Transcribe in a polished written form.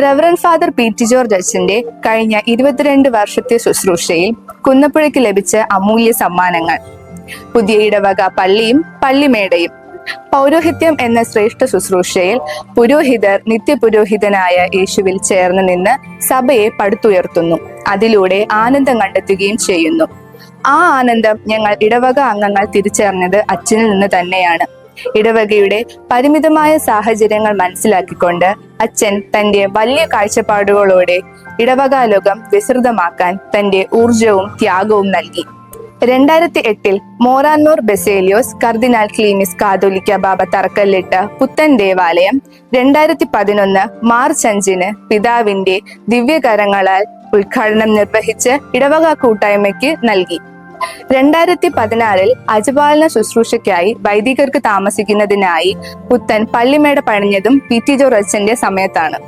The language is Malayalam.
Reverend father P T George അച്ഛന്റെ കഴിഞ്ഞ 22 വർഷത്തെ ശുശ്രൂഷയിൽ കുന്നപ്പുഴയ്ക്ക് ലഭിച്ച അമൂല്യ സമ്മാനങ്ങൾ: പുതിയ ഇടവക പള്ളിയും പള്ളിമേടയും. പൗരോഹിത്യം എന്ന ശ്രേഷ്ഠ ശുശ്രൂഷയിൽ പുരോഹിതർ നിത്യപുരോഹിതനായ യേശുവിൽ ചേർന്ന് നിന്ന് സഭയെ പടുത്തുയർത്തുന്നു, അതിലൂടെ ആനന്ദം കണ്ടെത്തുകയും ചെയ്യുന്നു. ആ ആനന്ദം ഞങ്ങൾ ഇടവക അംഗങ്ങൾ തിരിച്ചറിഞ്ഞത് അച്ഛനിൽ നിന്ന് തന്നെയാണ്. ഇടവകയുടെ പരിമിതമായ സാഹചര്യങ്ങൾ മനസ്സിലാക്കിക്കൊണ്ട് അച്ഛൻ തന്റെ വലിയ കാഴ്ചപ്പാടുകളോടെ ഇടവകാലോകം വിസ്തൃതമാക്കാൻ തന്റെ ഊർജവും ത്യാഗവും നൽകി. 2008 മോറാന്നൂർ ബെസേലിയോസ് കർദിനാൾ ക്ലീമിസ് കാതോലിക്ക ബാബ തറക്കല്ലിട്ട പുത്തൻ ദേവാലയം 2011 മാർച്ച് 5 പിതാവിന്റെ ദിവ്യകരങ്ങളാൽ ഉദ്ഘാടനം നിർവഹിച്ച് ഇടവക കൂട്ടായ്മയ്ക്ക് നൽകി. 2016 അജപാലന ശുശ്രൂഷയ്ക്കായി വൈദികർക്ക് താമസിക്കുന്നതിനായി പുത്തൻ പള്ളിമേട പണിഞ്ഞതും പി ടി ജോർജ് അച്ഛന്റെ സമയത്താണ്.